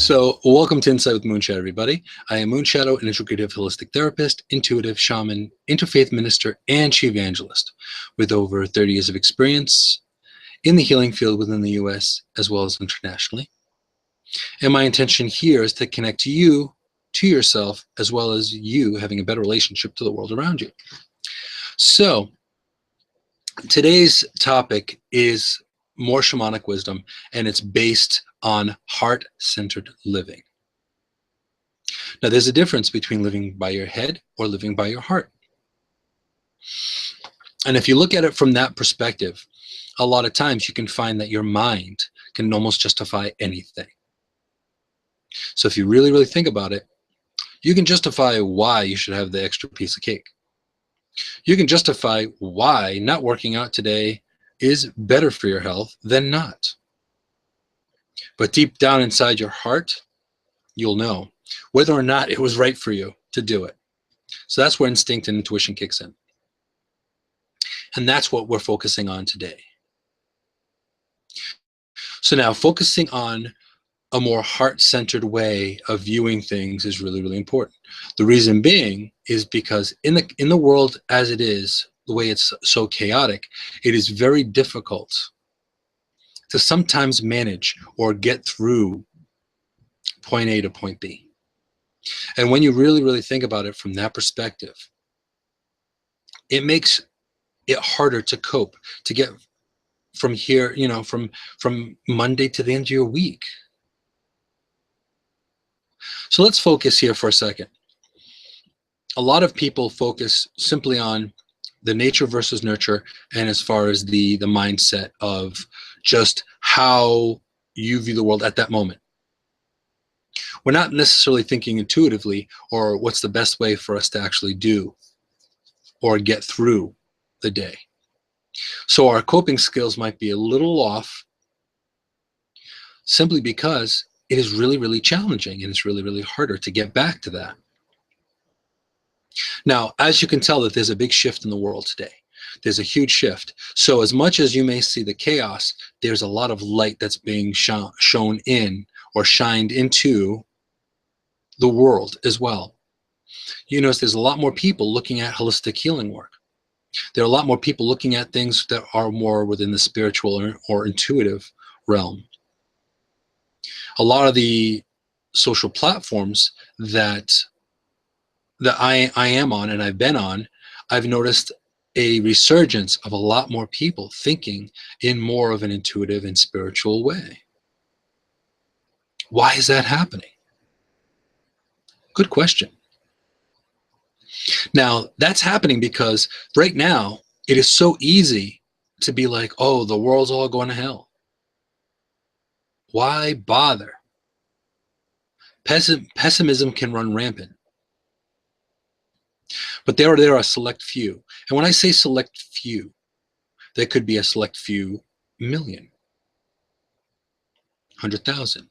So, welcome to Insight with Moonshadow, everybody. I am Moonshadow, an integrative holistic therapist, intuitive shaman, interfaith minister, and chief evangelist with over 30 years of experience in the healing field within the US as well as internationally. And my intention here is to connect you to yourself as well as you having a better relationship to the world around you. So, today's topic is more shamanic wisdom, and it's based on heart-centered living. Now, there's a difference between living by your head or living by your heart. And if you look at it from that perspective, a lot of times you can find that your mind can almost justify anything. So if you really, really think about it, you can justify why you should have the extra piece of cake. You can justify why not working out today is better for your health than not. But deep down inside your heart, you'll know whether or not it was right for you to do it. So that's where instinct and intuition kicks in. And that's what we're focusing on today. So now focusing on a more heart-centered way of viewing things is really, really important. The reason being is because in the world as it is, the way it's so chaotic, it is very difficult to sometimes manage or get through point A to point B. And when you really, really think about it from that perspective, it makes it harder to cope, to get from here, from Monday to the end of your week. So let's focus here for a second. A lot of people focus simply on the nature versus nurture, and as far as the mindset of just how you view the world at that moment. We're not necessarily thinking intuitively or what's the best way for us to actually do or get through the day. So our coping skills might be a little off simply because it is really, really challenging and it's really, really harder to get back to that. Now, as you can tell that there's a big shift in the world today. There's a huge shift. So as much as you may see the chaos, there's a lot of light that's being shown in or shined into the world as well. You notice there's a lot more people looking at holistic healing work. There are a lot more people looking at things that are more within the spiritual or intuitive realm. A lot of the social platforms that I am on and I've been on, I've noticed a resurgence of a lot more people thinking in more of an intuitive and spiritual way. Why is that happening? Good question. Now, that's happening because right now, it is so easy to be like, oh, the world's all going to hell. Why bother? Pessimism can run rampant. But there are a select few. And when I say select few, there could be a select few million, 100,000.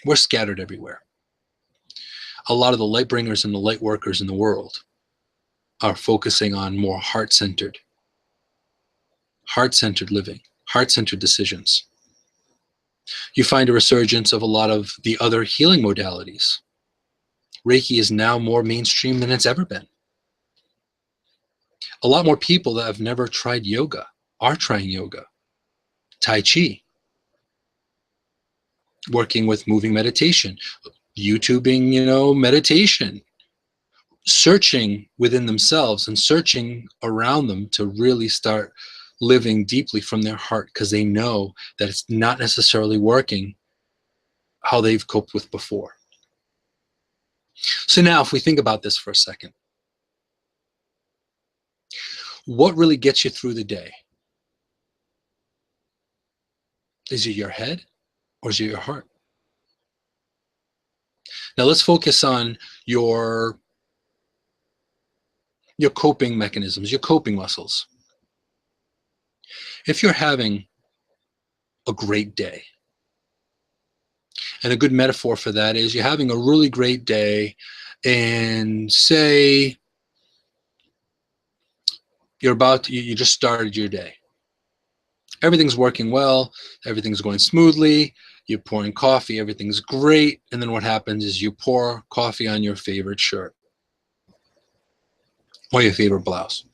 We're scattered everywhere. A lot of the light bringers and the light workers in the world are focusing on more heart-centered living, heart-centered decisions. You find a resurgence of a lot of the other healing modalities. Reiki is now more mainstream than it's ever been. A lot more people that have never tried yoga are trying yoga. Tai Chi, working with moving meditation, YouTubing, meditation, searching within themselves and searching around them to really start living deeply from their heart because they know that it's not necessarily working how they've coped with before. So now if we think about this for a second, what really gets you through the day? Is it your head or is it your heart? Now let's focus on your coping mechanisms, your coping muscles. If you're having a great day, and a good metaphor for that is you're having a really great day and say you just started your day. Everything's working well, everything's going smoothly, you're pouring coffee, everything's great, and then what happens is you pour coffee on your favorite shirt or your favorite blouse.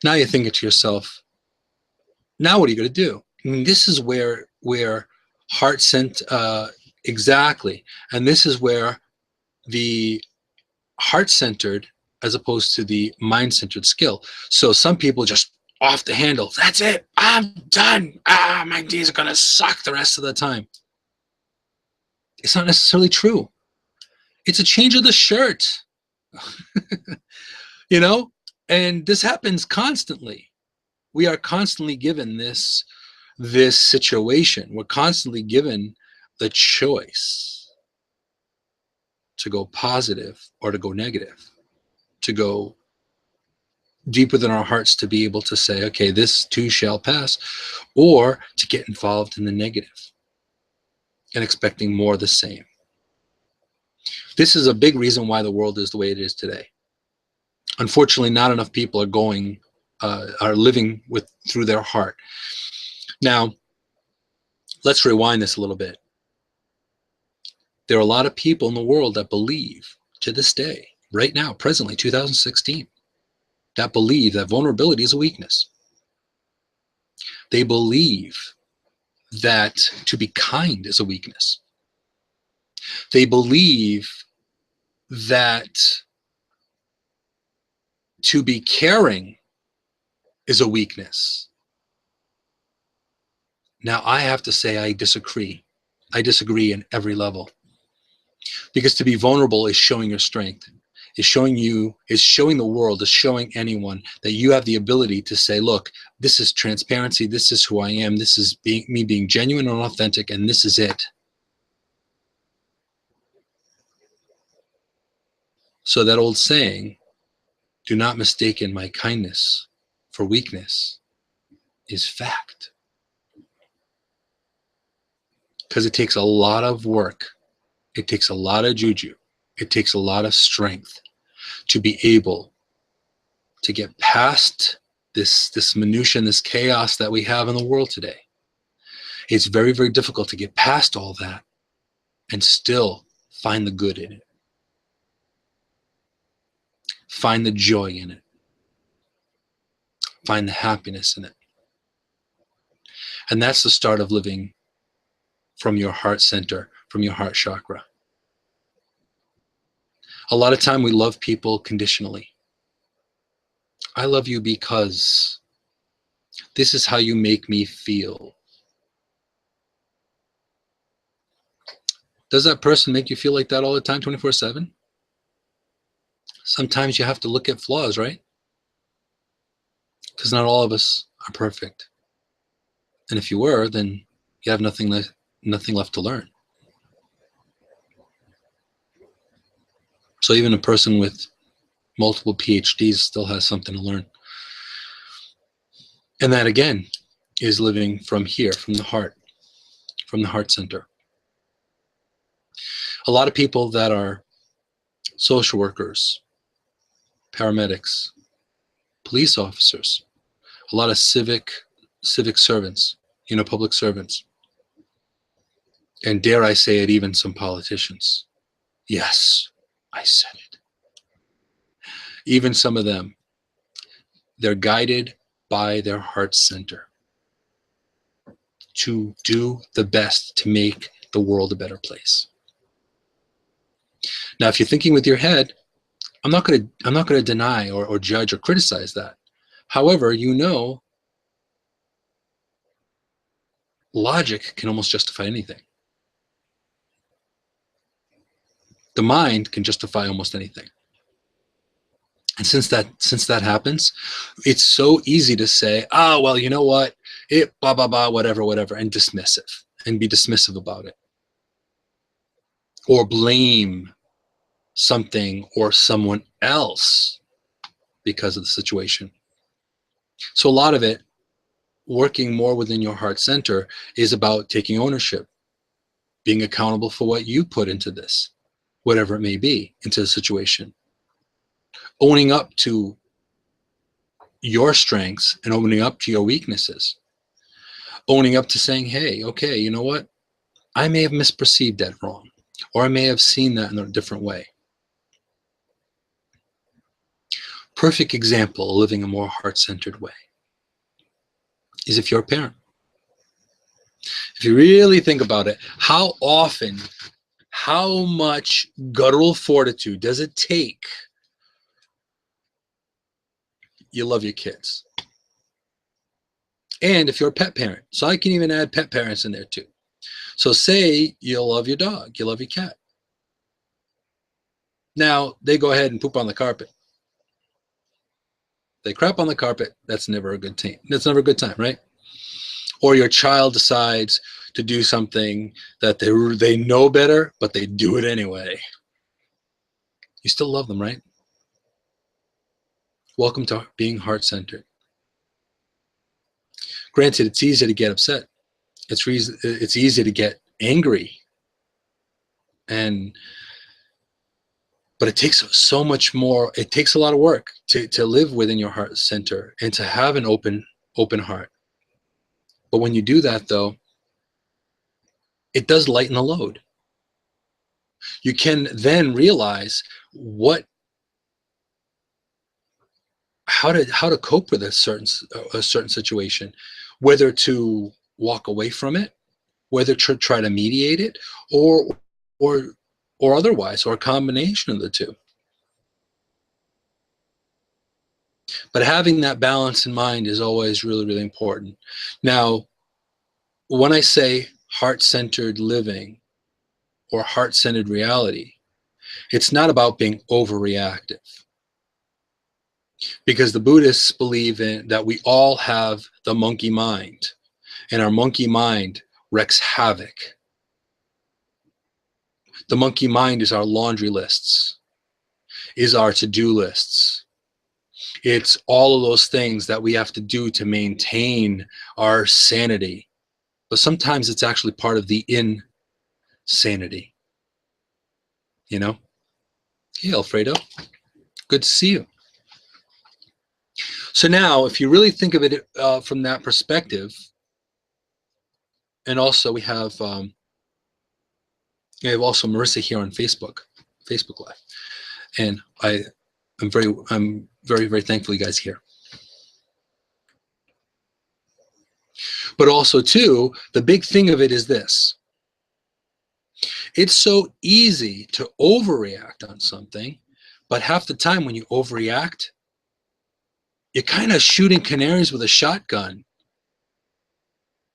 Now you're thinking to yourself, now what are you going to do? And this is where heart sent exactly, and this is where the heart-centered as opposed to the mind-centered skill. So some people just off the handle. That's it. I'm done. My days are going to suck the rest of the time. It's not necessarily true. It's a change of the shirt. You know? And this happens constantly. We are constantly given this situation. We're constantly given the choice to go positive or to go negative, to go deep within our hearts, to be able to say, okay, this too shall pass, or to get involved in the negative and expecting more of the same. This is a big reason why the world is the way it is today. Unfortunately, not enough people are living through their heart. Now, let's rewind this a little bit. There are a lot of people in the world that believe to this day, right now, presently, 2016, that believe that vulnerability is a weakness. They believe that to be kind is a weakness. They believe that to be caring is a weakness. Now, I have to say I disagree. I disagree in every level. Because to be vulnerable is showing your strength, is showing the world, is showing anyone that you have the ability to say, look, this is transparency, this is who I am, this is me being genuine and authentic, and this is it. So that old saying, do not mistake my kindness for weakness, is fact. Because it takes a lot of work. It takes a lot of juju. It takes a lot of strength to be able to get past this minutia and this chaos that we have in the world today. It's very, very difficult to get past all that and still find the good in it. Find the joy in it. Find the happiness in it. And that's the start of living from your heart center, from your heart chakra. A lot of time we love people conditionally. I love you because this is how you make me feel. Does that person make you feel like that all the time, 24/7? Sometimes you have to look at flaws, right? Because not all of us are perfect. And if you were, then you have nothing left to learn. So even a person with multiple PhDs still has something to learn. And that, again, is living from here, from the heart center. A lot of people that are social workers, paramedics, police officers, a lot of civic servants, public servants, and dare I say it, even some politicians. Yes, I said it. Even some of them, they're guided by their heart center to do the best to make the world a better place. Now, if you're thinking with your head, I'm not going to deny or judge or criticize that. However, logic can almost justify anything. The mind can justify almost anything. And since that happens, it's so easy to say, oh, well, you know what? It blah, blah, blah, whatever, and be dismissive about it. Or blame something or someone else because of the situation. So a lot of it, working more within your heart center, is about taking ownership, being accountable for what you put into this, whatever it may be, into the situation. Owning up to your strengths and owning up to your weaknesses. owning up to saying, hey, okay, you know what? I may have misperceived that wrong, or I may have seen that in a different way. Perfect example of living a more heart-centered way is if you're a parent. If you really think about it, how often, how much guttural fortitude does it take? You love your kids. And if you're a pet parent, so I can even add pet parents in there too. So say you love your dog, you love your cat. Now they go ahead and poop on the carpet. They crap on the carpet. That's never a good time. That's never a good time, right? Or your child decides to do something that they know better, but they do it anyway. You still love them, right? Welcome to being heart-centered. Granted, it's easy to get upset. It's easy to get angry. But it takes so much more. It takes a lot of work to live within your heart center and to have an open heart. But when you do that, though, it does lighten the load. You can then realize how to cope with a certain situation, whether to walk away from it, whether to try to mediate it, or otherwise, or a combination of the two. But having that balance in mind is always really, really important. Now, when I say heart-centered living or heart-centered reality, it's not about being overreactive. Because the Buddhists believe that we all have the monkey mind, and our monkey mind wreaks havoc. The monkey mind is our laundry lists, is our to-do lists. It's all of those things that we have to do to maintain our sanity. But sometimes it's actually part of the insanity. You know? Hey, Alfredo. Good to see you. So now, if you really think of it from that perspective, and also we have also Marissa here on Facebook Live, and I'm very, very thankful you guys here. But also too, the big thing of it is this: it's so easy to overreact on something, but half the time when you overreact, you're kind of shooting canaries with a shotgun.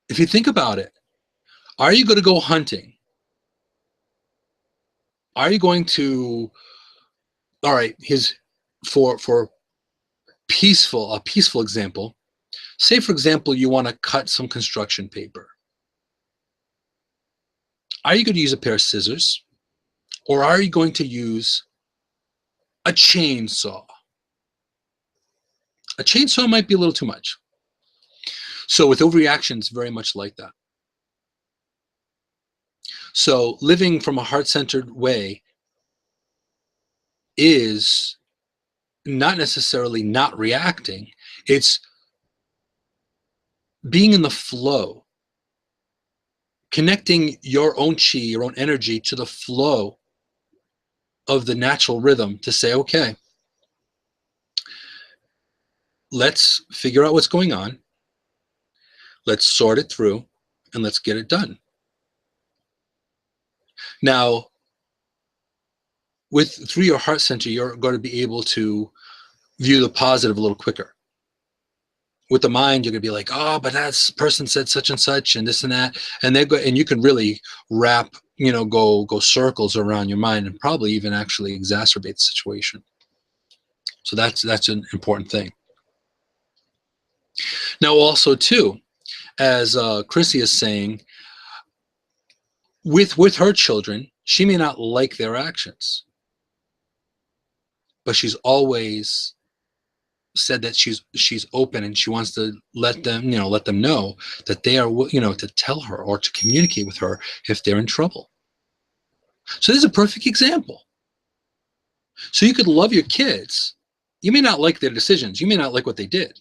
If you think about it, are you going to go hunting? Are you going to, all right, for a peaceful example, say for example, you want to cut some construction paper. Are you going to use a pair of scissors, or are you going to use a chainsaw? A chainsaw might be a little too much. So with overreaction, it's very much like that. So living from a heart-centered way is not necessarily not reacting. It's being in the flow, connecting your own chi, your own energy to the flow of the natural rhythm to say, okay, let's figure out what's going on. Let's sort it through and let's get it done. Now, through your heart center, you're going to be able to view the positive a little quicker. With the mind, you're going to be like, oh, but that person said such and such and this and that. And and you can really wrap, go circles around your mind and probably even actually exacerbate the situation. So that's an important thing. Now, also too, as Chrissy is saying, with her children, she may not like their actions, but she's always said that she's open and she wants to let them know that they are, to tell her or to communicate with her if they're in trouble. So this is a perfect example. So you could love your kids. You may not like their decisions. You may not like what they did.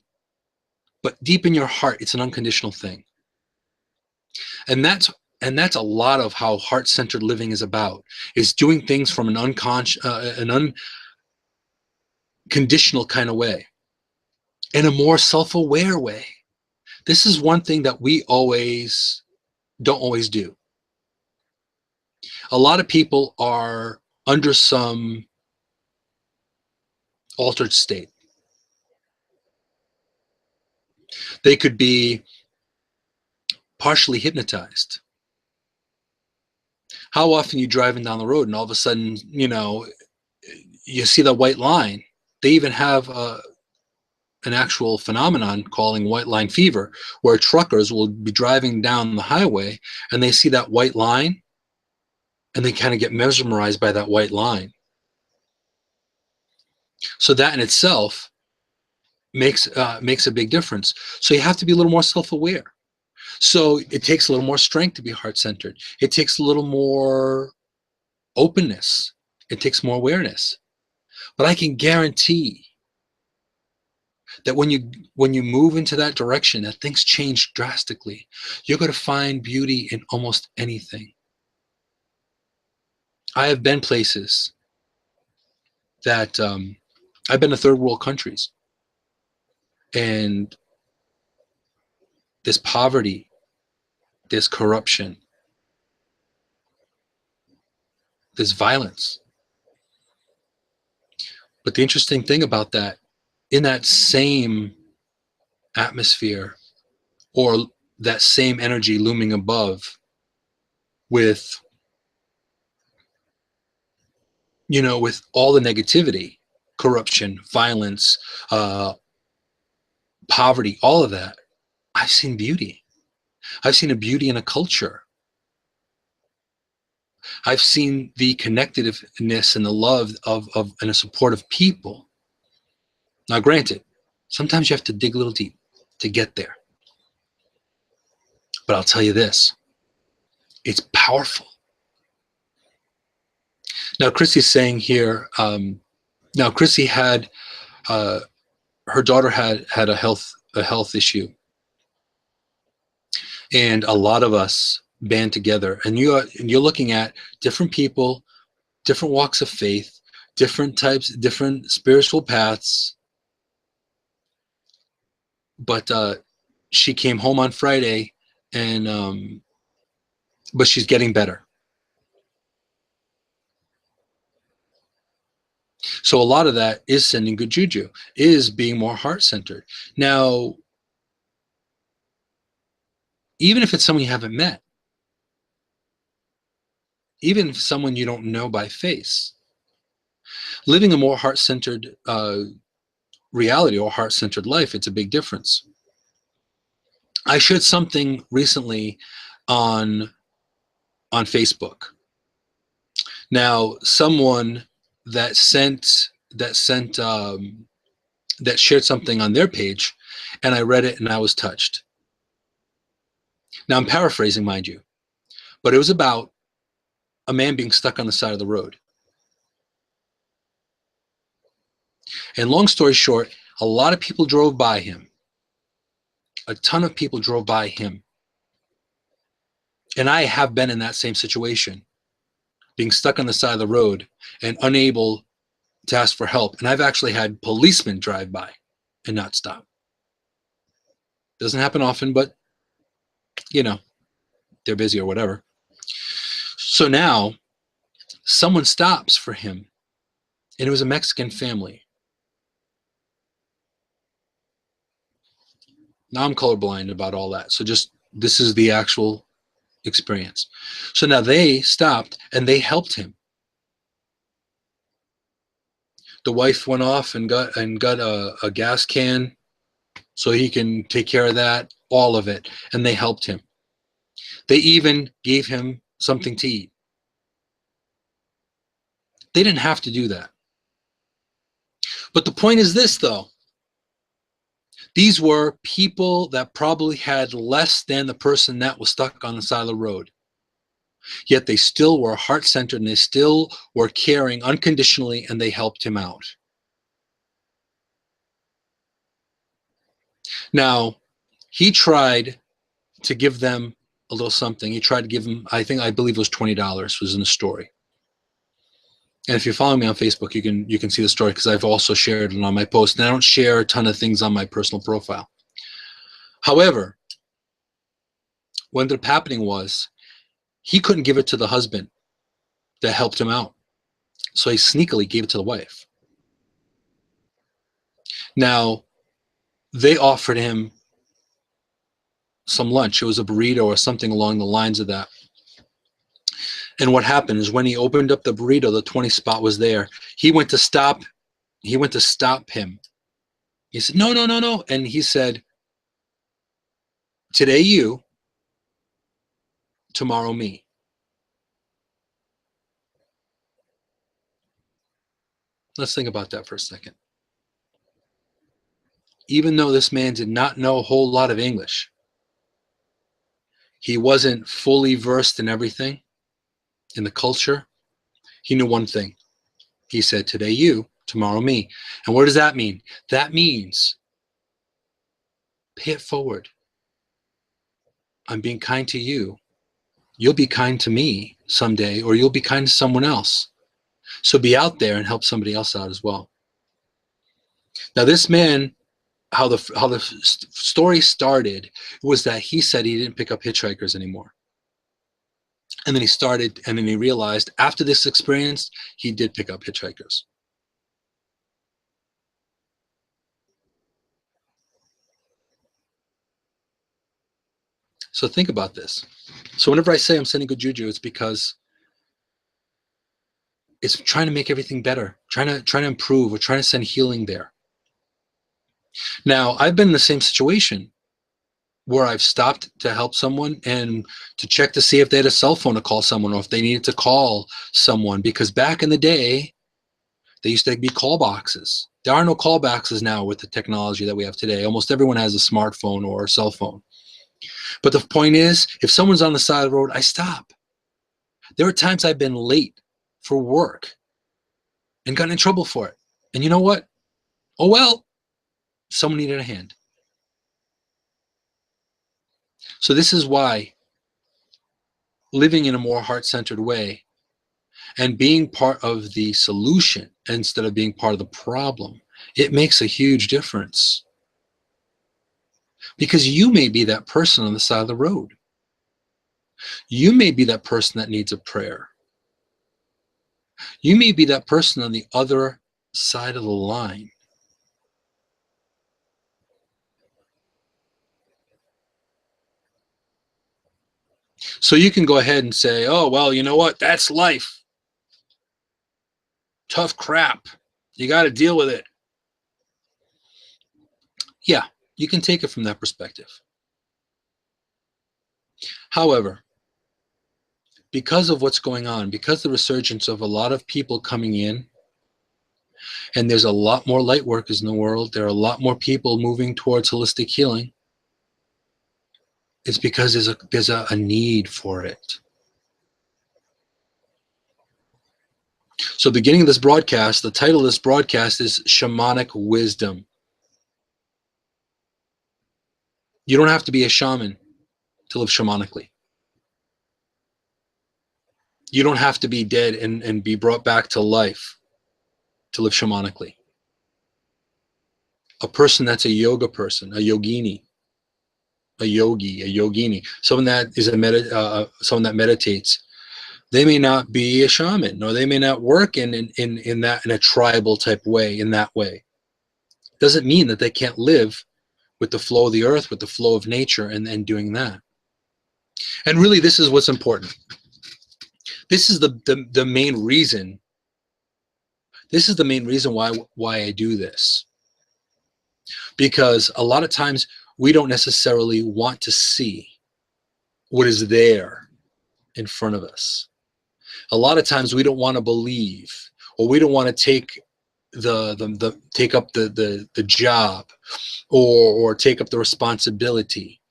But deep in your heart, it's an unconditional thing. And that's a lot of how heart-centered living is about, is doing things from an unconscious, an unconditional kind of way, in a more self-aware way. This is one thing that we don't always do. A lot of people are under some altered state. They could be partially hypnotized. How often you driving down the road and all of a sudden, you see the white line. They even have an actual phenomenon calling white line fever, where truckers will be driving down the highway and they see that white line and they kind of get mesmerized by that white line. So that in itself makes a big difference. So you have to be a little more self-aware. So it takes a little more strength to be heart-centered. It takes a little more openness. It takes more awareness. But I can guarantee that when you move into that direction, that things change drastically. You're going to find beauty in almost anything. I have been places that I've been to third world countries, and there's poverty, there's corruption, there's violence. But the interesting thing about that, in that same atmosphere, or that same energy looming above, with with all the negativity, corruption, violence, poverty, all of that, I've seen beauty. I've seen a beauty in a culture. I've seen the connectiveness and the love of and a support of people. Now, granted, sometimes you have to dig a little deep to get there. But I'll tell you this, it's powerful. Now, Chrissy's saying here, now Chrissy had, her daughter had a health issue. And a lot of us band together, and you're looking at different people, different walks of faith, different types, different spiritual paths. But she came home on Friday, and but she's getting better. So a lot of that is sending good juju, is being more heart-centered. Now, even if it's someone you haven't met, even if someone you don't know by face, living a more heart-centered reality or heart-centered life, it's a big difference. I shared something recently on Facebook. Now, someone that shared something on their page, and I read it and I was touched. Now, I'm paraphrasing, mind you, but it was about a man being stuck on the side of the road. And long story short, a lot of people drove by him. A ton of people drove by him. And I have been in that same situation, being stuck on the side of the road and unable to ask for help. And I've actually had policemen drive by and not stop. Doesn't happen often, but they're busy or whatever. So now someone stops for him, and it was a Mexican family. Now I'm colorblind about all that. So this is the actual experience. So now they stopped and they helped him. The wife went off and got a gas can so he can take care of that, all of it. And they helped him. They even gave him something to eat. They didn't have to do that. But the point is this, though. These were people that probably had less than the person that was stuck on the side of the road. Yet they still were heart-centered, and they still were caring unconditionally, and they helped him out. Now, he tried to give them a little something. He tried to give him, I believe it was $20 was in the story. And if you're following me on Facebook, you can see the story because I've also shared it on my post. And I don't share a ton of things on my personal profile. However, what ended up happening was he couldn't give it to the husband that helped him out. So he sneakily gave it to the wife. Now, they offered him some lunch. It was a burrito or something along the lines of that. And what happened is when he opened up the burrito, the 20 spot was there. He went to stop him. He said, no, no, no, no. And he said, today you, tomorrow me. Let's think about that for a second. Even though this man did not know a whole lot of English, he wasn't fully versed in everything, in the culture. He knew one thing. He said, today you, tomorrow me. And what does that mean? That means pay it forward. I'm being kind to you. You'll be kind to me someday, or you'll be kind to someone else. So be out there and help somebody else out as well. Now this man, how the story started was that he said he didn't pick up hitchhikers anymore. And then he realized after this experience, he did pick up hitchhikers. So think about this. So whenever I say I'm sending good juju, it's because it's trying to make everything better, trying to improve, or trying to send healing there. Now, I've been in the same situation where I've stopped to help someone and to check to see if they had a cell phone to call someone or if they needed to call someone, because back in the day, they used to be call boxes. There are no call boxes now with the technology that we have today. Almost everyone has a smartphone or a cell phone. But the point is, if someone's on the side of the road, I stop. There are times I've been late for work and gotten in trouble for it. And you know what? Oh, well, someone needed a hand. So this is why living in a more heart-centered way and being part of the solution instead of being part of the problem, it makes a huge difference. Because you may be that person on the side of the road. You may be that person that needs a prayer. You may be that person on the other side of the line. So you can go ahead and say, oh, well, you know what? That's life. Tough crap. You got to deal with it. Yeah, you can take it from that perspective. However, because of what's going on, because the resurgence of a lot of people coming in, and there's a lot more light workers in the world, there are a lot more people moving towards holistic healing, it's because there's a need for it. So beginning of this broadcast, the title of this broadcast is Shamanic Wisdom. You don't have to be a shaman to live shamanically. You don't have to be dead and be brought back to life to live shamanically. A person that's a yoga person, a yogini, a yogi, a yogini, someone that is someone that meditates, they may not be a shaman, or they may not work in a tribal type way, in that way. Doesn't mean that they can't live with the flow of the earth, with the flow of nature, and doing that. And really, this is what's important. This is the main reason. This is the main reason why I do this. Because a lot of times we don't necessarily want to see what is there in front of us. A lot of times we don't want to believe, or we don't want to take take up the job, or take up the responsibility.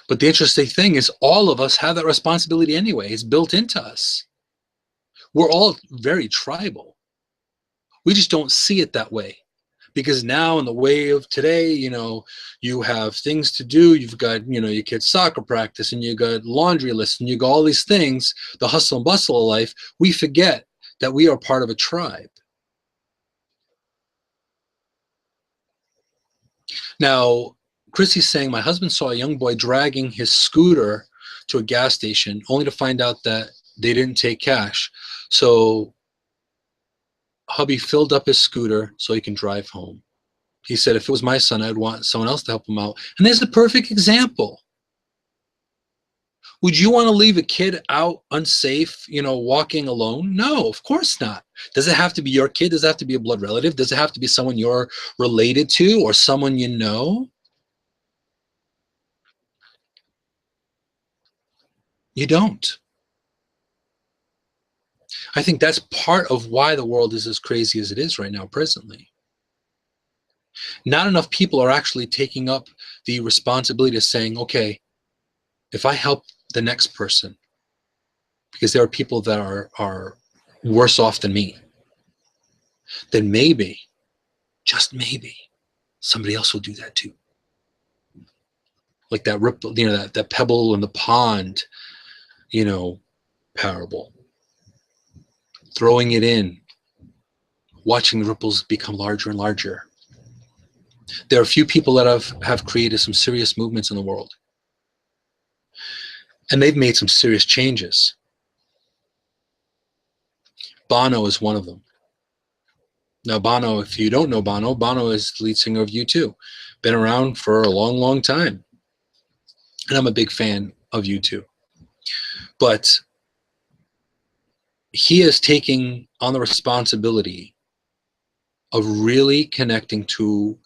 But the interesting thing is, all of us have that responsibility anyway. It's built into us. We're all very tribal. We just don't see it that way Because now in the way of today, you have things to do. You've got, your kids' soccer practice, and you got laundry lists, and you got all these things, the hustle and bustle of life. We forget that we are part of a tribe. Now, Chrissy's saying, my husband saw a young boy dragging his scooter to a gas station only to find out that they didn't take cash. So hubby filled up his scooter so he can drive home. He said, if it was my son, I'd want someone else to help him out. And there's a perfect example. Would you want to leave a kid out unsafe, walking alone? No, of course not. Does it have to be your kid? Does it have to be a blood relative? Does it have to be someone you're related to or someone you know? You don't. I think that's part of why the world is as crazy as it is right now, presently. Not enough people are actually taking up the responsibility of saying, okay, if I help the next person, because there are people that are worse off than me, then maybe, just maybe, somebody else will do that too. Like that ripple, that pebble in the pond, parable. Throwing it in, watching the ripples become larger and larger. There are a few people that have created some serious movements in the world. And they've made some serious changes. Bono is one of them. Now, Bono, if you don't know Bono, Bono is the lead singer of U2. Been around for a long, long time. And I'm a big fan of U2. But he is taking on the responsibility of really connecting to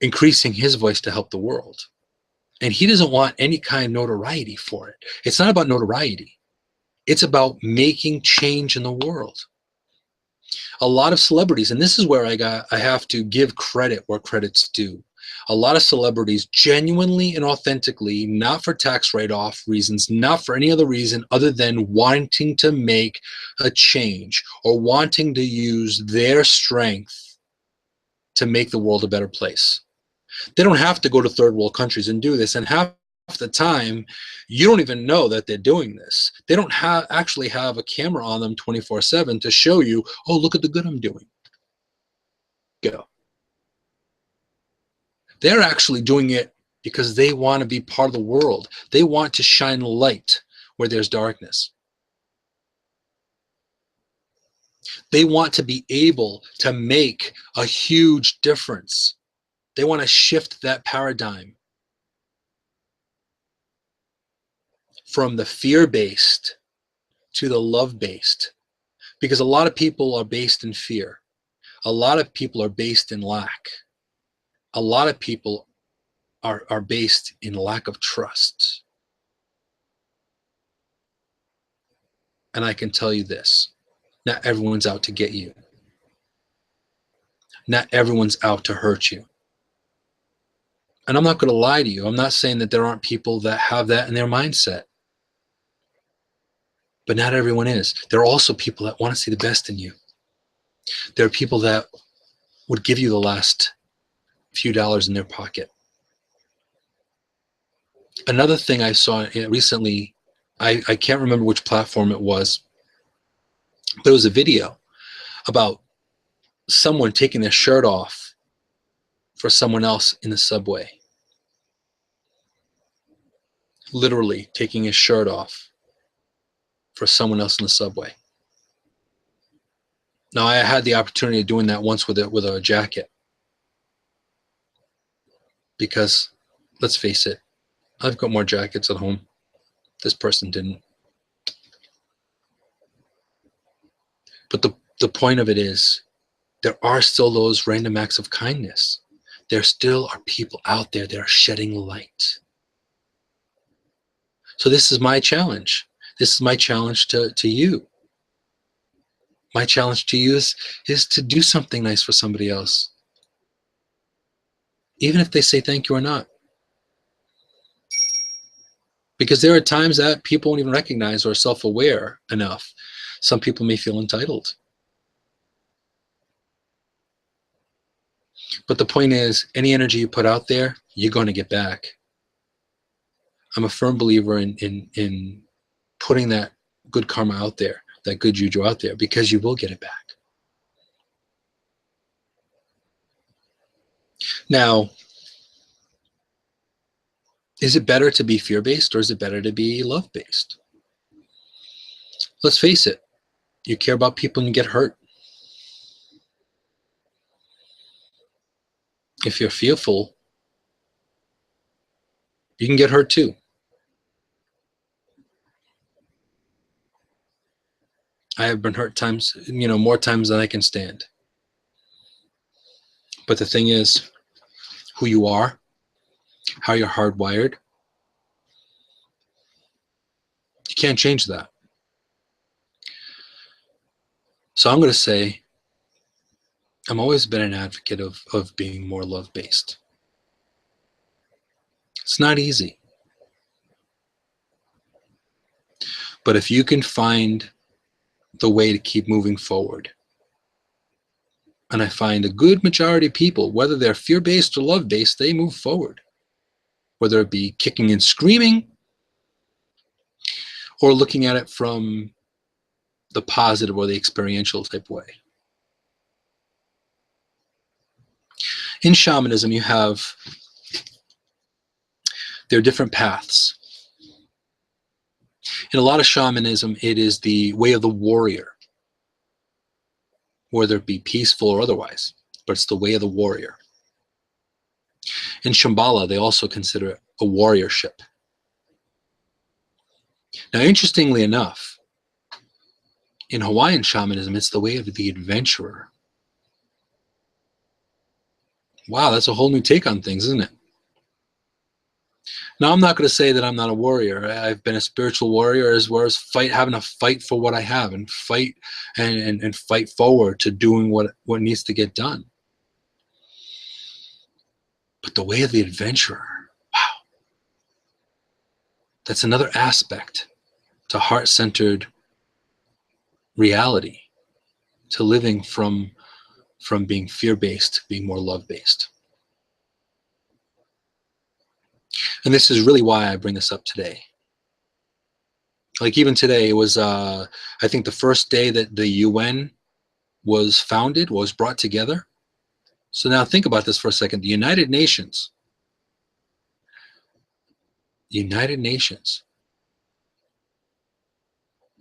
increasing his voice to help the world. And he doesn't want any kind of notoriety for it. It's not about notoriety. It's about making change in the world. A lot of celebrities, and this is where I have to give credit where credit's due. A lot of celebrities genuinely and authentically, not for tax write-off reasons, not for any other reason other than wanting to make a change or wanting to use their strength to make the world a better place. They don't have to go to third world countries and do this, and half the time you don't even know that they're doing this. They don't actually have a camera on them 24/7 to show you, oh, look at the good I'm doing. Go. They're actually doing it because they want to be part of the world. They want to shine light where there's darkness. They want to be able to make a huge difference. They want to shift that paradigm from the fear-based to the love-based, because a lot of people are based in fear. A lot of people are based in lack. A lot of people are based in lack of trust. And I can tell you this, not everyone's out to get you. Not everyone's out to hurt you. And I'm not going to lie to you. I'm not saying that there aren't people that have that in their mindset. But not everyone is. There are also people that want to see the best in you. There are people that would give you the last few dollars in their pocket. Another thing I saw recently, I can't remember which platform it was, but it was a video about someone taking their shirt off for someone else in the subway. Literally taking his shirt off for someone else in the subway. Now, I had the opportunity of doing that once with a jacket. Because, let's face it, I've got more jackets at home. This person didn't. But the point of it is, there are still those random acts of kindness. There still are people out there that are shedding light. So this is my challenge. This is my challenge to you. My challenge to you is to do something nice for somebody else. Even if they say thank you or not. Because there are times that people won't even recognize or are self-aware enough. Some people may feel entitled. But the point is, any energy you put out there, you're going to get back. I'm a firm believer in putting that good karma out there, that good juju out there, because you will get it back. Now, is it better to be fear-based or is it better to be love-based? Let's face it. You care about people and you get hurt. If you're fearful, you can get hurt too. I have been hurt times, more times than I can stand. But the thing is, who you are, how you're hardwired, you can't change that. So I'm going to say, I've always been an advocate of being more love-based. It's not easy. But if you can find the way to keep moving forward, and I find a good majority of people, whether they're fear-based or love-based, they move forward. Whether it be kicking and screaming, or looking at it from the positive or the experiential type way. In shamanism, there are different paths. In a lot of shamanism, it is the way of the warrior, whether it be peaceful or otherwise, but it's the way of the warrior. In Shambhala, they also consider it a warriorship. Now, interestingly enough, in Hawaiian shamanism, it's the way of the adventurer. Wow, that's a whole new take on things, isn't it? Now, I'm not going to say that I'm not a warrior. I've been a spiritual warrior as well as having to fight for what I have and fight and fight forward to doing what needs to get done. But the way of the adventurer, wow, that's another aspect to heart-centered reality, to living from being fear-based to being more love-based. And this is really why I bring this up today. Like even today, it was, I think the first day that the UN was founded, was brought together. So now think about this for a second. The United Nations,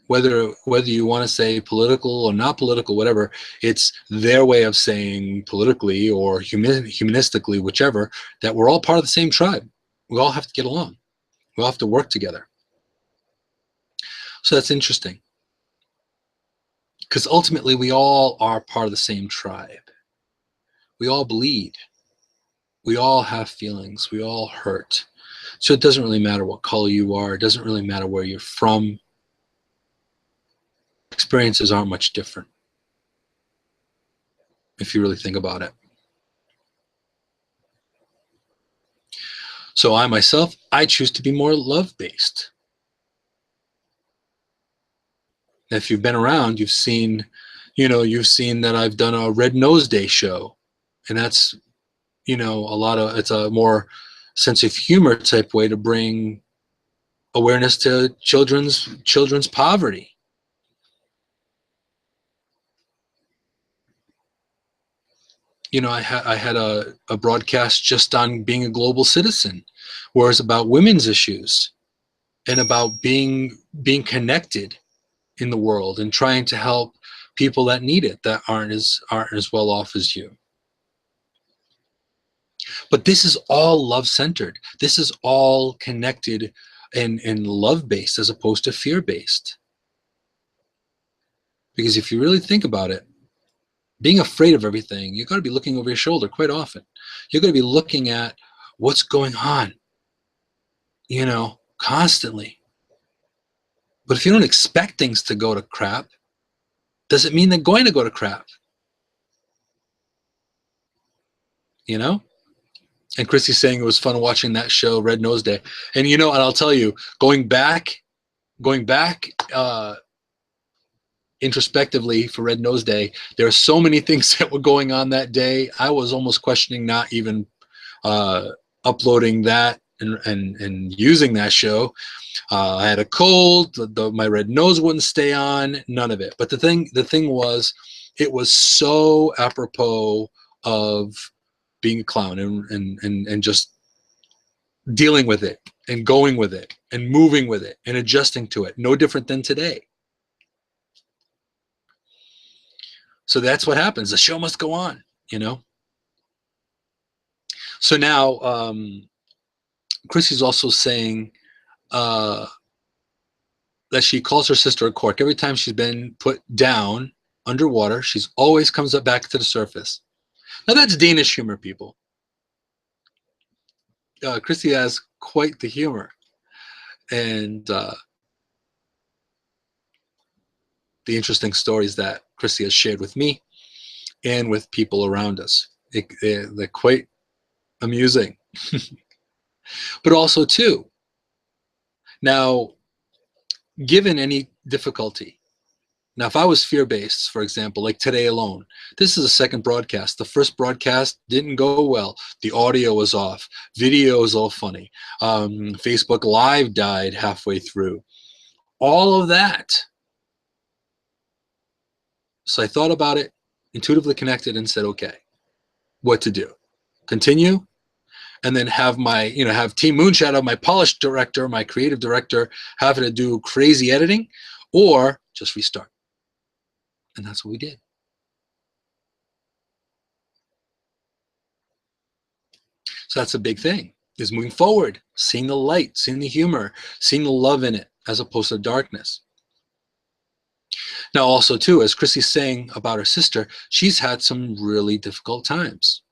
whether you want to say political or not political, whatever, it's their way of saying politically or humanistically, whichever, that we're all part of the same tribe. We all have to get along. We all have to work together. So that's interesting. Because ultimately, we all are part of the same tribe. We all bleed. We all have feelings. We all hurt. So it doesn't really matter what color you are. It doesn't really matter where you're from. Experiences aren't much different, if you really think about it. So I choose to be more love-based. If you've been around, you've seen that I've done a Red Nose Day show, and that's, it's a more sense of humor type way to bring awareness to children's poverty. I had a broadcast just on being a global citizen, where it's about women's issues and about being connected in the world and trying to help people that need it, that aren't as well off as you. But this is all love-centered. This is all connected and love-based as opposed to fear-based. Because if you really think about it, being afraid of everything, you've got to be looking over your shoulder quite often. You're going to be looking at what's going on, constantly. But if you don't expect things to go to crap, does it mean they're going to go to crap? And Chrissy's saying it was fun watching that show, Red Nose Day. And and I'll tell you, going back introspectively for Red Nose Day, there are so many things that were going on that day. I was almost questioning not even uploading that and using that show. I had a cold. My red nose wouldn't stay on. None of it. But the thing was, it was so apropos of being a clown and just dealing with it and going with it and moving with it and adjusting to it. No different than today. So that's what happens. The show must go on, you know. So now Chrissy's also saying that she calls her sister a cork. Every time she's been put down underwater, she's always comes up back to the surface. Now that's Danish humor, people. Chrissy has quite the humor. And the interesting stories that Chrissy has shared with me and with people around us. They're quite amusing. But also, too, now, given any difficulty, now, if I was fear-based, for example, like today alone, this is a second broadcast. The first broadcast didn't go well. The audio was off. Video is all funny. Facebook Live died halfway through. All of that. So I thought about it, intuitively connected, and said, okay, what to do? Continue, and then have have Team Moonshadow, my polish director, my creative director, having to do crazy editing, or just restart. And that's what we did. So that's a big thing, is moving forward, seeing the light, seeing the humor, seeing the love in it, as opposed to darkness. Now also too, as Chrissy's saying about her sister, she's had some really difficult times.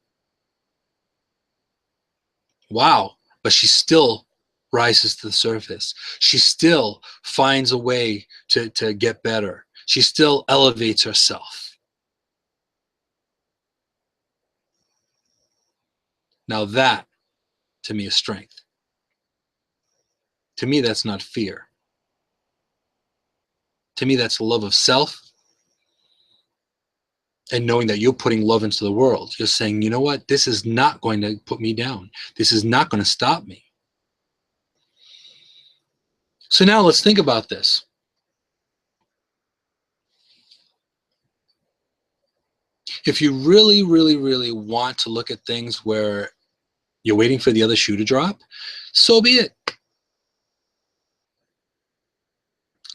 Wow, but she still rises to the surface. She still finds a way to get better. She still elevates herself. Now that, to me, is strength. To me, that's not fear. To me, that's love of self and knowing that you're putting love into the world. You're saying, you know what? This is not going to put me down. This is not going to stop me. So now let's think about this. If you really, really, really want to look at things where you're waiting for the other shoe to drop, so be it.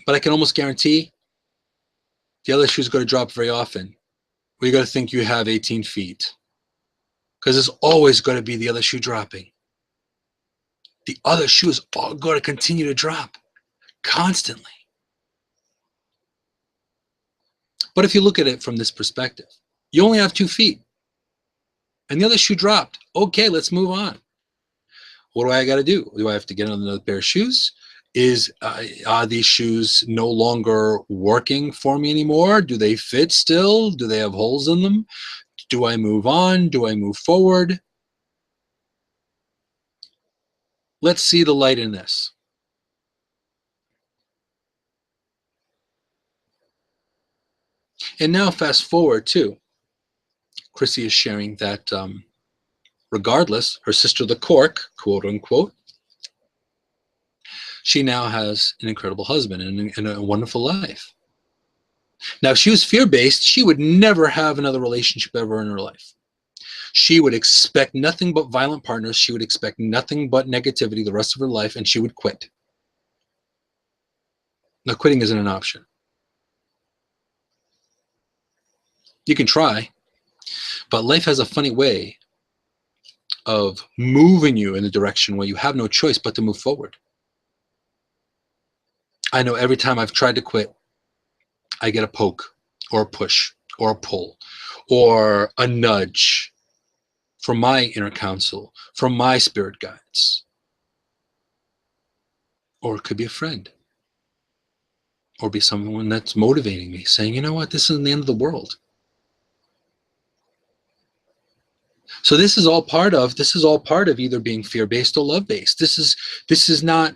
But I can almost guarantee the other shoe's going to drop very often. Well, you got to think you have 18 feet. Because there's always going to be the other shoe dropping. The other shoe is all going to continue to drop constantly. But if you look at it from this perspective, you only have 2 feet. And the other shoe dropped. Okay, let's move on. What do I got to do? Do I have to get another pair of shoes? Are these shoes no longer working for me anymore? Do they fit still? Do they have holes in them? Do I move on? Do I move forward? Let's see the light in this. And now fast forward too. Chrissy is sharing that regardless, her sister the cork, quote unquote, she now has an incredible husband and a wonderful life. Now, if she was fear-based, she would never have another relationship ever in her life. She would expect nothing but violent partners. She would expect nothing but negativity the rest of her life, and she would quit. Now, quitting isn't an option. You can try, but life has a funny way of moving you in a direction where you have no choice but to move forward. I know every time I've tried to quit, I get a poke or a push or a pull or a nudge from my inner counsel, from my spirit guides. Or it could be a friend. Or be someone that's motivating me, saying, you know what, this isn't the end of the world. So this is all part of either being fear-based or love-based. This is not,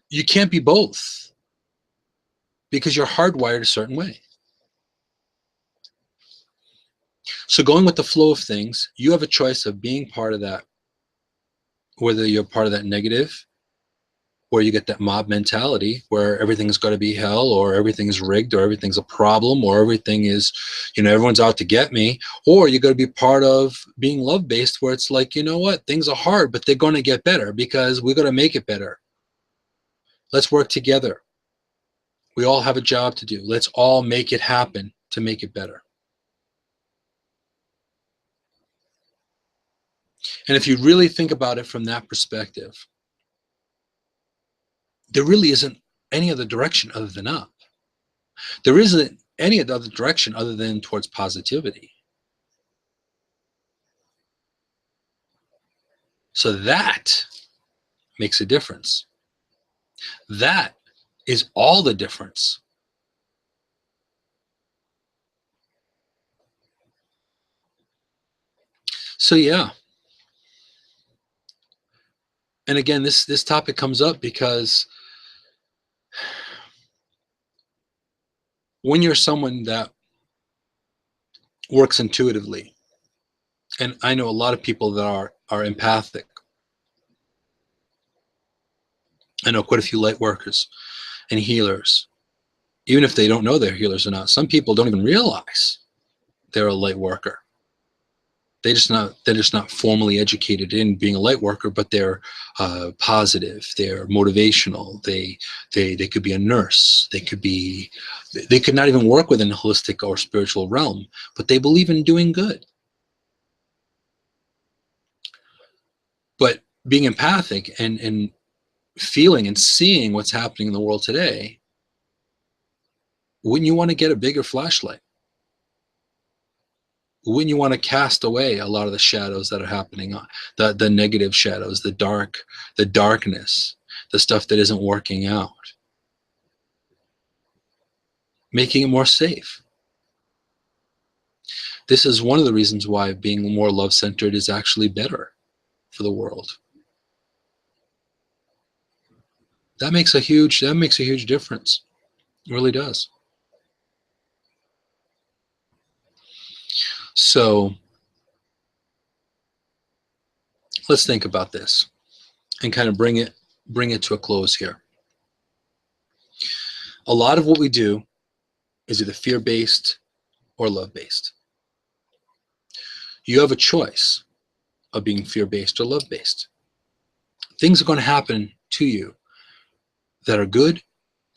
you can't be both because you're hardwired a certain way. So going with the flow of things, you have a choice of being part of that, whether you're part of that negative, or you get that mob mentality where everything's got to be hell, or everything's rigged, or everything's a problem, or everything is, everyone's out to get me. Or you got to be part of being love-based, where it's like, you know what, things are hard, but they're going to get better because we got to make it better. Let's work together. We all have a job to do. Let's all make it happen to make it better. And if you really think about it from that perspective, there really isn't any other direction other than up. There isn't any other direction other than towards positivity. So that makes a difference. That is all the difference. So yeah. And again, this topic comes up because when you're someone that works intuitively, and I know a lot of people that are empathic. I know quite a few light workers and healers, even if they don't know they're healers or not. Some people don't even realize they're a light worker. They're just not formally educated in being a light worker, but they're positive, they're motivational, they could be a nurse, they could not even work within a holistic or spiritual realm, but they believe in doing good. But being empathic and feeling and seeing what's happening in the world today, wouldn't you want to get a bigger flashlight? Wouldn't you want to cast away a lot of the shadows that are happening, the negative shadows, the darkness, the stuff that isn't working out, making it more safe? This is one of the reasons why being more love-centered is actually better for the world. That makes a huge difference. It really does. So let's think about this and kind of bring it to a close here. A lot of what we do is either fear-based or love-based. You have a choice of being fear-based or love-based. Things are going to happen to you that are good,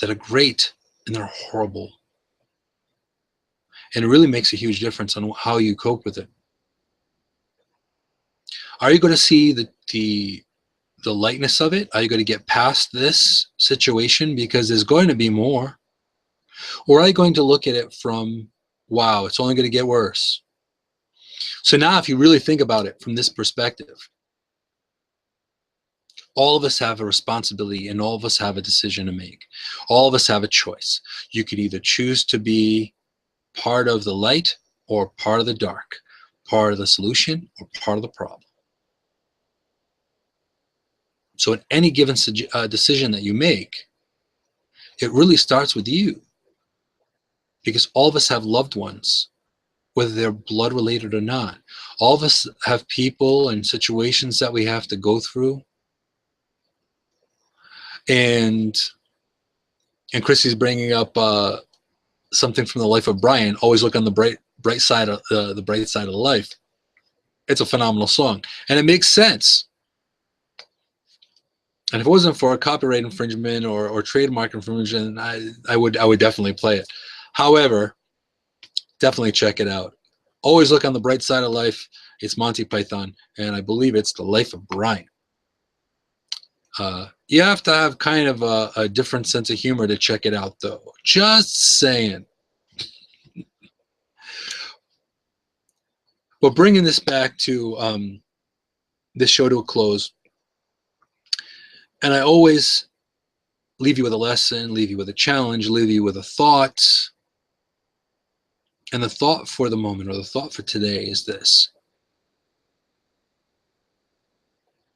that are great, and that are horrible. And it really makes a huge difference on how you cope with it. Are you going to see the lightness of it? Are you going to get past this situation because there's going to be more? Or are you going to look at it from, wow, it's only going to get worse? So now if you really think about it from this perspective, all of us have a responsibility and all of us have a decision to make. All of us have a choice. You could either choose to be part of the light or part of the dark, part of the solution or part of the problem. So in any given decision that you make, it really starts with you, because all of us have loved ones, whether they're blood related or not. All of us have people and situations that we have to go through. And Chrissy's bringing up something from the life of Brian. Always look on the bright side of the bright side of life. It's a phenomenal song, and it makes sense. And if it wasn't for a copyright infringement or trademark infringement, I would definitely play it. However, definitely check it out. Always look on the bright side of life. It's Monty Python, and I believe it's the life of Brian. You have to have kind of a different sense of humor to check it out, though. Just saying. But bringing this back to this show to a close, and I always leave you with a lesson, leave you with a challenge, leave you with a thought. And the thought for the moment, or the thought for today, is this.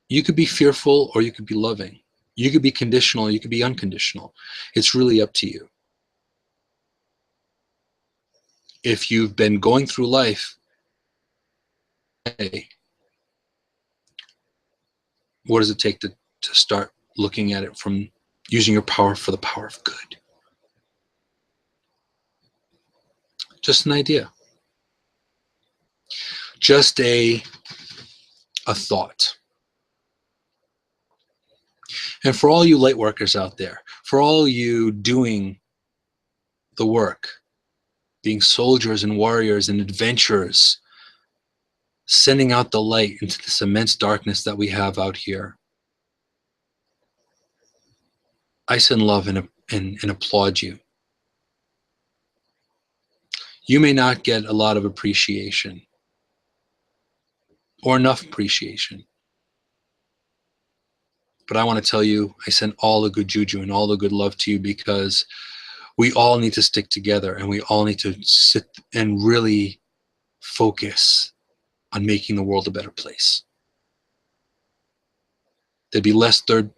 You could be fearful or you could be loving. You could be conditional, you could be unconditional. It's really up to you. If you've been going through life what does it take to start looking at it from using your power for the power of good? Just an idea. Just a thought. And for all you light workers out there, for all you doing the work, being soldiers and warriors and adventurers, sending out the light into this immense darkness that we have out here, I send love and applaud you. You may not get a lot of appreciation or enough appreciation, but I want to tell you, I send all the good juju and all the good love to you, because we all need to stick together, and we all need to sit and really focus on making the world a better place. There'd be less third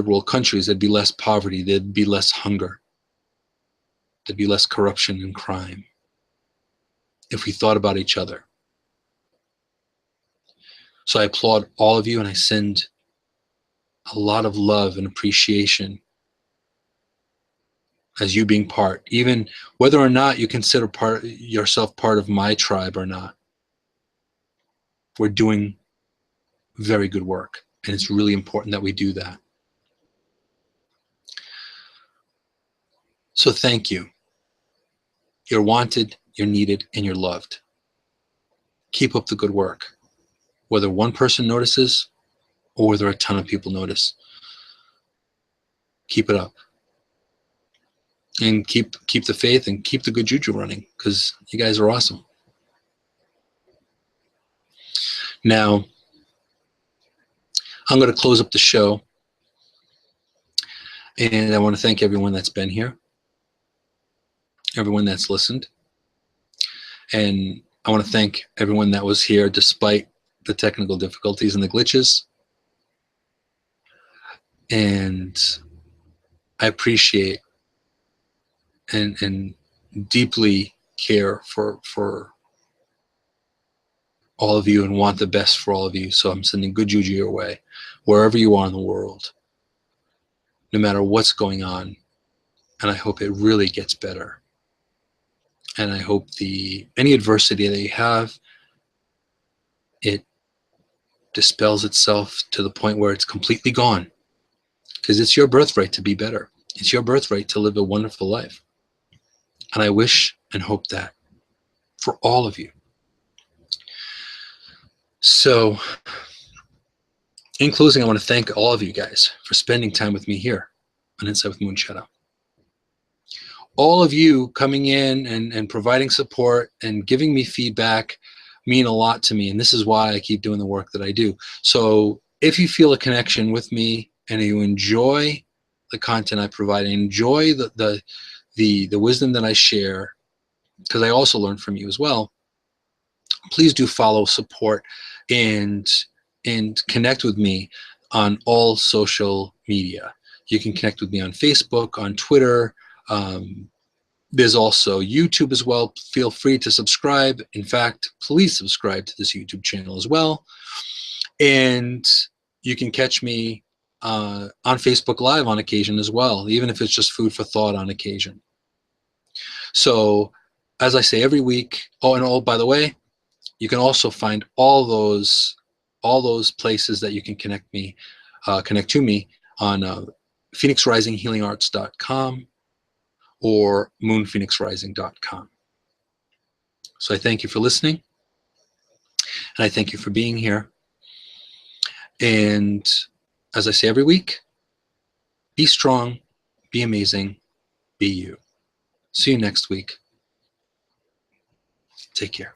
world countries. There'd be less poverty. There'd be less hunger. There'd be less corruption and crime if we thought about each other. So I applaud all of you, and I send a lot of love and appreciation as you being part, even whether or not you consider yourself part of my tribe or not. We're doing very good work, and it's really important that we do that. So thank you. You're wanted, you're needed, and you're loved. Keep up the good work, whether one person notices or whether a ton of people notice. Keep it up. And keep the faith and keep the good juju running, because you guys are awesome. Now, I'm going to close up the show, and I want to thank everyone that's been here, everyone that's listened, and I want to thank everyone that was here despite the technical difficulties and the glitches. And I appreciate and deeply care for all of you and want the best for all of you. So I'm sending good juju your way, wherever you are in the world, no matter what's going on. And I hope it really gets better. And I hope any adversity that you have, it dispels itself to the point where it's completely gone. Because it's your birthright to be better. It's your birthright to live a wonderful life. And I wish and hope that for all of you. So, in closing, I want to thank all of you guys for spending time with me here on Insight with Moonshadow. All of you coming in and providing support and giving me feedback mean a lot to me, and this is why I keep doing the work that I do. So if you feel a connection with me and you enjoy the content I provide, and enjoy the wisdom that I share, because I also learn from you as well, please do follow, support, and connect with me on all social media. You can connect with me on Facebook, on Twitter. There's also YouTube as well. Feel free to subscribe. In fact, please subscribe to this YouTube channel as well. And you can catch me on Facebook Live on occasion as well, even if it's just food for thought on occasion. So, as I say every week, by the way, you can also find all those places that you can connect to me on phoenixrisinghealingarts.com or moonphoenixrising.com. So I thank you for listening, and I thank you for being here. And as I say every week, be strong, be amazing, be you. See you next week. Take care.